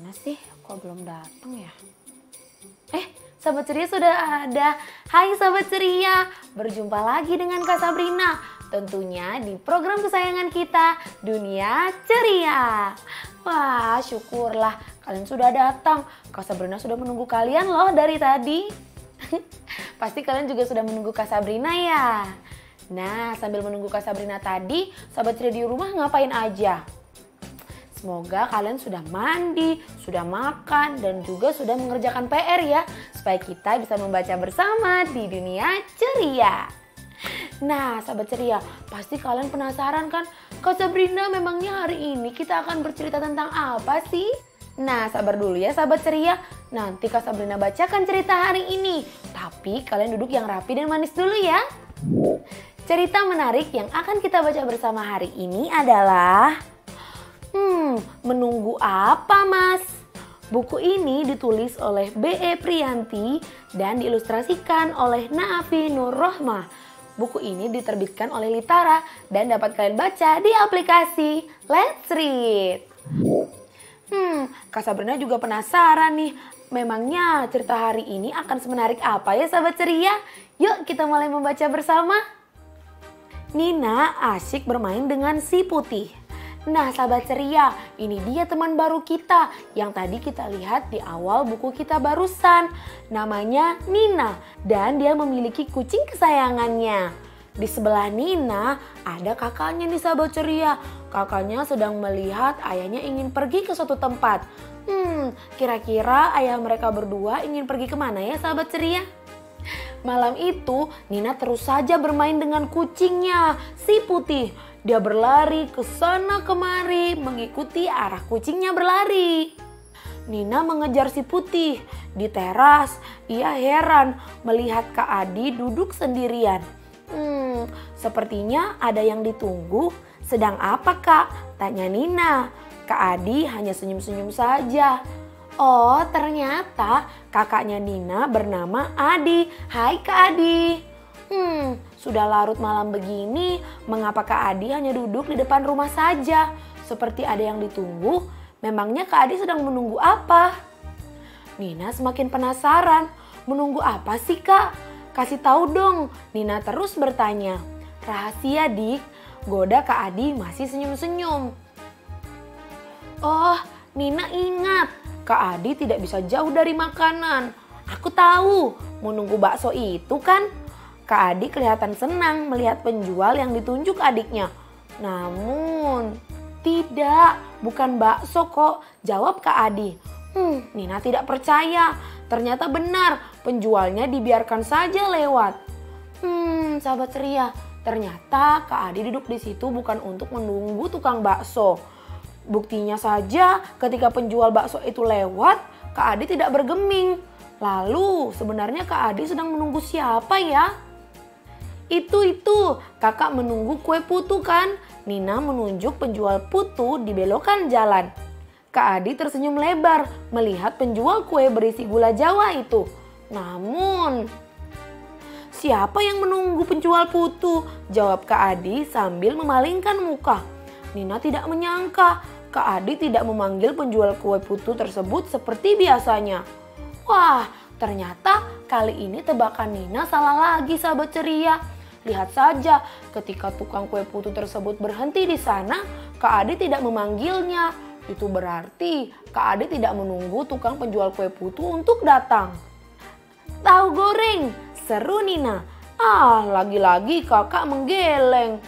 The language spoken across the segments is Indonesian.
Mana sih? Kok belum datang ya? Sahabat ceria sudah ada. Hai sahabat ceria, berjumpa lagi dengan Kak Sabrina. Tentunya di program kesayangan kita, Dunia Ceria. Wah, syukurlah kalian sudah datang. Kak Sabrina sudah menunggu kalian loh dari tadi. Pasti kalian juga sudah menunggu Kak Sabrina ya. Nah, sambil menunggu Kak Sabrina tadi, sahabat ceria di rumah ngapain aja? Semoga kalian sudah mandi, sudah makan, dan juga sudah mengerjakan PR ya. Supaya kita bisa membaca bersama di Dunia Ceria. Nah, sahabat ceria, pasti kalian penasaran kan? Kak Sabrina, memangnya hari ini kita akan bercerita tentang apa sih? Nah, sabar dulu ya sahabat ceria. Nanti Kak Sabrina bacakan cerita hari ini. Tapi kalian duduk yang rapi dan manis dulu ya. Cerita menarik yang akan kita baca bersama hari ini adalah Menunggu Apa Mas? Buku ini ditulis oleh B.E. Priyanti dan diilustrasikan oleh Naafi Nur Rohmah. Buku ini diterbitkan oleh Litara dan dapat kalian baca di aplikasi Let's Read. Kak Sabrina juga penasaran nih, memangnya cerita hari ini akan semenarik apa ya sahabat ceria? Yuk kita mulai membaca bersama. Nina asyik bermain dengan si putih. Nah sahabat ceria, ini dia teman baru kita yang tadi kita lihat di awal buku kita barusan. Namanya Nina dan dia memiliki kucing kesayangannya. Di sebelah Nina ada kakaknya nih sahabat ceria. Kakaknya sedang melihat ayahnya ingin pergi ke suatu tempat. Kira-kira ayah mereka berdua ingin pergi kemana ya sahabat ceria? Malam itu Nina terus saja bermain dengan kucingnya, si putih. Dia berlari ke sana kemari mengikuti arah kucingnya berlari. Nina mengejar si putih. Di teras, ia heran melihat Kak Adi duduk sendirian. Sepertinya ada yang ditunggu. Sedang apa Kak? Tanya Nina. Kak Adi hanya senyum-senyum saja. Oh, ternyata kakaknya Nina bernama Adi. Hai Kak Adi. Sudah larut malam begini, mengapa Kak Adi hanya duduk di depan rumah saja? Seperti ada yang ditunggu, memangnya Kak Adi sedang menunggu apa? Nina semakin penasaran, menunggu apa sih Kak? Kasih tahu dong, Nina terus bertanya. Rahasia dik, goda Kak Adi masih senyum-senyum. Oh, Nina ingat, Kak Adi tidak bisa jauh dari makanan. Aku tahu, menunggu bakso itu kan? Kak Adi kelihatan senang melihat penjual yang ditunjuk adiknya. Namun, tidak, bukan bakso kok, jawab Kak Adi. Nina tidak percaya, ternyata benar, penjualnya dibiarkan saja lewat. Sahabat ceria, ternyata Kak Adi duduk di situ bukan untuk menunggu tukang bakso. Buktinya saja ketika penjual bakso itu lewat, Kak Adi tidak bergeming. Lalu sebenarnya Kak Adi sedang menunggu siapa ya? Itu, kakak menunggu kue putu kan? Nina menunjuk penjual putu di belokan jalan. Kak Adi tersenyum lebar melihat penjual kue berisi gula Jawa itu. Namun, siapa yang menunggu penjual putu? Jawab Kak Adi sambil memalingkan muka. Nina tidak menyangka Kak Adi tidak memanggil penjual kue putu tersebut seperti biasanya. Wah, ternyata kali ini tebakan Nina salah lagi sahabat ceria. Lihat saja, ketika tukang kue putu tersebut berhenti di sana, Kak Adi tidak memanggilnya. Itu berarti Kak Adi tidak menunggu tukang penjual kue putu untuk datang. Tahu goreng, seru Nina. Lagi-lagi kakak menggeleng.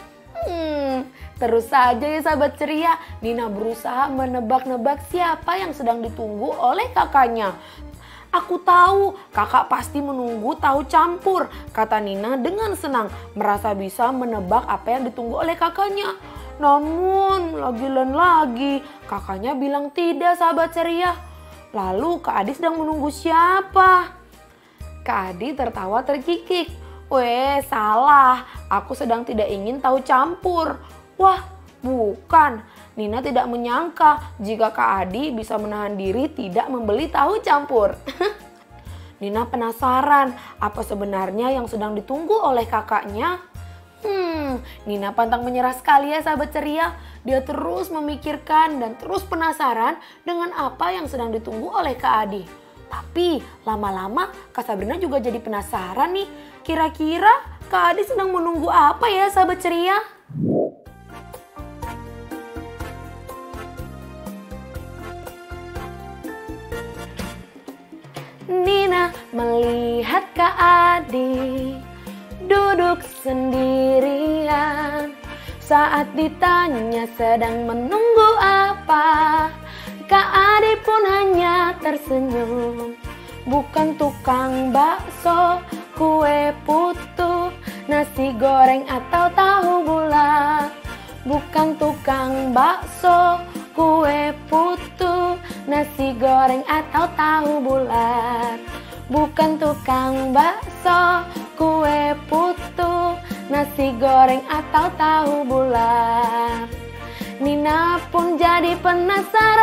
Terus saja ya sahabat ceria, Nina berusaha menebak-nebak siapa yang sedang ditunggu oleh kakaknya. Aku tahu, kakak pasti menunggu tahu campur, kata Nina dengan senang, merasa bisa menebak apa yang ditunggu oleh kakaknya. Namun, lagi, kakaknya bilang tidak sahabat ceria. Lalu Kak Adi sedang menunggu siapa? Kak Adi tertawa terkikik. Weh, salah, aku sedang tidak ingin tahu campur. Wah, bukan. Nina tidak menyangka jika Kak Adi bisa menahan diri tidak membeli tahu campur. Nina penasaran apa sebenarnya yang sedang ditunggu oleh kakaknya. Nina pantang menyerah sekali ya sahabat ceria. Dia terus memikirkan dan terus penasaran dengan apa yang sedang ditunggu oleh Kak Adi. Tapi lama-lama Kak Sabrina juga jadi penasaran nih. Kira-kira Kak Adi sedang menunggu apa ya sahabat ceria? Nina melihat Kak Adi duduk sendirian. Saat ditanya sedang menunggu apa, Kak Adi pun hanya tersenyum. Bukan tukang bakso, kue putu, nasi goreng atau tahu bulat. Bukan tukang bakso, kue putu, nasi goreng atau tahu bulat. Bukan tukang bakso, kue putu, nasi goreng atau tahu bulat. Nina pun jadi penasaran.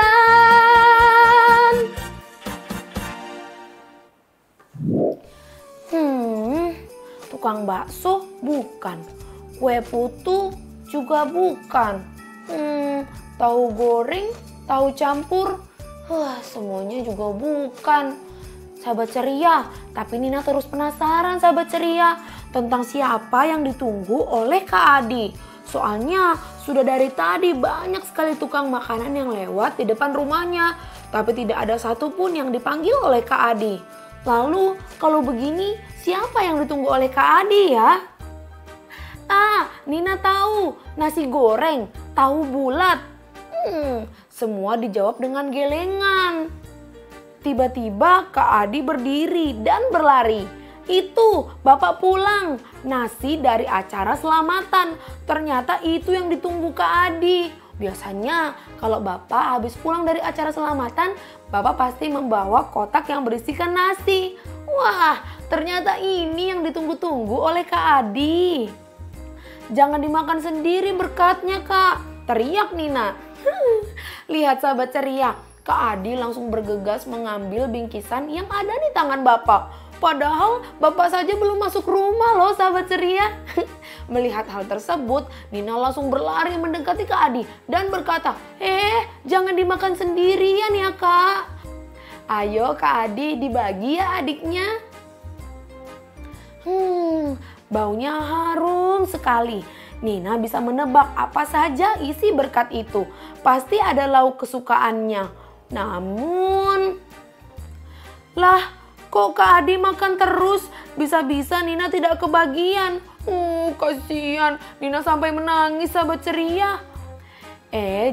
Tukang bakso bukan, kue putu juga bukan. Tahu goreng, tahu campur, semuanya juga bukan. Sahabat ceria, tapi Nina terus penasaran sahabat ceria tentang siapa yang ditunggu oleh Kak Adi. Soalnya sudah dari tadi banyak sekali tukang makanan yang lewat di depan rumahnya, tapi tidak ada satupun yang dipanggil oleh Kak Adi. Lalu kalau begini siapa yang ditunggu oleh Kak Adi ya? Nina tahu, nasi goreng, tahu bulat. Semua dijawab dengan gelengan. Tiba-tiba Kak Adi berdiri dan berlari. Itu Bapak pulang, nasi dari acara selamatan. Ternyata itu yang ditunggu Kak Adi. Biasanya kalau Bapak habis pulang dari acara selamatan, Bapak pasti membawa kotak yang berisikan nasi. Wah, ternyata ini yang ditunggu-tunggu oleh Kak Adi. Jangan dimakan sendiri berkatnya Kak, teriak Nina. Lihat sahabat ceria, Kak Adi langsung bergegas mengambil bingkisan yang ada di tangan Bapak. Padahal Bapak saja belum masuk rumah loh sahabat ceria. Melihat hal tersebut, Nina langsung berlari mendekati Kak Adi dan berkata, jangan dimakan sendirian ya Kak. Ayo Kak Adi dibagi ya adiknya. Baunya harum sekali. Nina bisa menebak apa saja isi berkat itu. Pasti ada lauk kesukaannya. Namun, kok Kak Adi makan terus? Bisa-bisa Nina tidak kebagian. Kasihan. Nina sampai menangis sahabat ceria.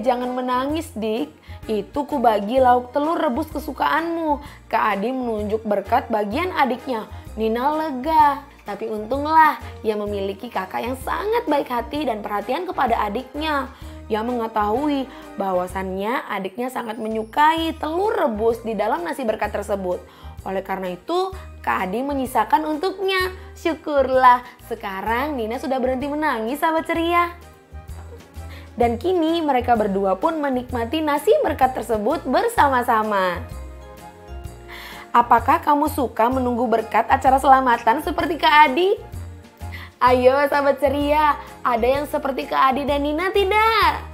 Jangan menangis Dik. Itu ku bagi lauk telur rebus kesukaanmu. Kak Adi menunjuk berkat bagian adiknya. Nina lega. Tapi untunglah ia memiliki kakak yang sangat baik hati dan perhatian kepada adiknya. Ia mengetahui bahwasannya adiknya sangat menyukai telur rebus di dalam nasi berkat tersebut. Oleh karena itu, Kak Adi menyisakan untuknya. Syukurlah, sekarang Nina sudah berhenti menangis sahabat ceria. Dan kini mereka berdua pun menikmati nasi berkat tersebut bersama-sama. Apakah kamu suka menunggu berkat acara selamatan seperti Kak Adi? Ayo sahabat ceria, ada yang seperti Kak Adi dan Nina tidak?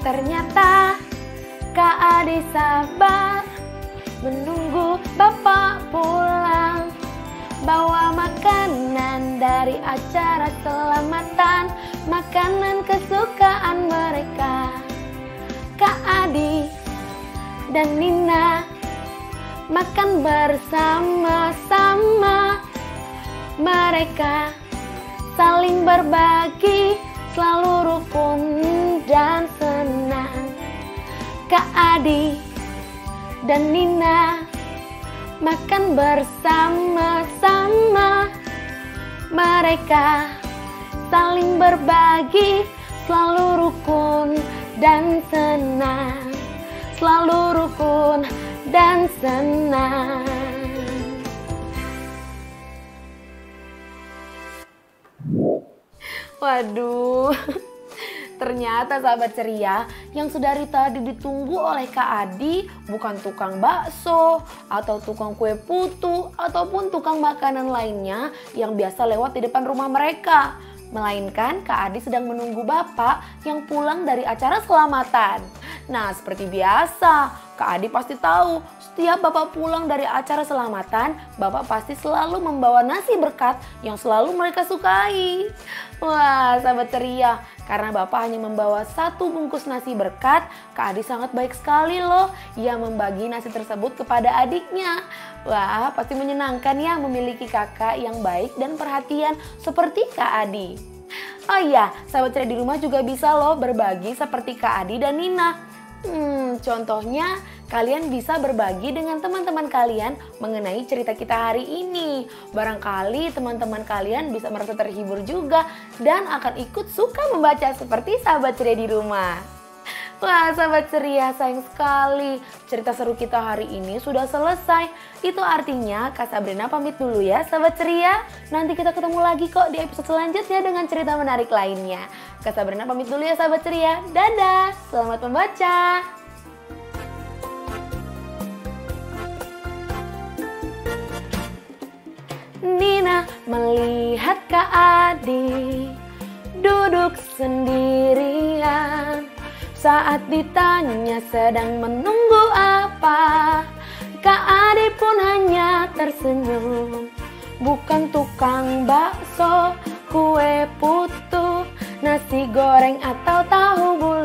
Ternyata Kak Adi sabar menunggu Bapak pulang, bawa makanan dari acara selamatan, makanan kesukaan mereka. Kak Adi dan Nina makan bersama-sama. Mereka saling berbagi, selalu rukun dan senang. Kak Adi dan Nina makan bersama-sama. Mereka saling berbagi, selalu rukun dan senang. Selalu rukun dan senang. Waduh, Ternyata sahabat ceria, yang sedari tadi ditunggu oleh Kak Adi bukan tukang bakso atau tukang kue putu ataupun tukang makanan lainnya yang biasa lewat di depan rumah mereka. Melainkan Kak Adi sedang menunggu Bapak yang pulang dari acara selamatan. Nah, seperti biasa, Kak Adi pasti tahu setiap Bapak pulang dari acara selamatan, Bapak pasti selalu membawa nasi berkat yang selalu mereka sukai. Wah, sahabat ceria, karena Bapak hanya membawa 1 bungkus nasi berkat, Kak Adi sangat baik sekali loh. Ia membagi nasi tersebut kepada adiknya. Wah, pasti menyenangkan ya memiliki kakak yang baik dan perhatian seperti Kak Adi. Oh iya, sahabat ceria di rumah juga bisa loh berbagi seperti Kak Adi dan Nina. Contohnya kalian bisa berbagi dengan teman-teman kalian mengenai cerita kita hari ini. Barangkali teman-teman kalian bisa merasa terhibur juga dan akan ikut suka membaca seperti sahabat ceria di rumah. Wah, sahabat ceria, sayang sekali cerita seru kita hari ini sudah selesai. Itu artinya Kak Sabrina pamit dulu ya sahabat ceria. Nanti kita ketemu lagi kok di episode selanjutnya dengan cerita menarik lainnya. Kak Sabrina pamit dulu ya sahabat ceria. Dadah, selamat membaca. Nina melihat Kak Adi duduk sendirian. Saat ditanya sedang menunggu apa, Kak Adi pun hanya tersenyum. Bukan tukang bakso, kue putu, nasi goreng atau tahu bulat.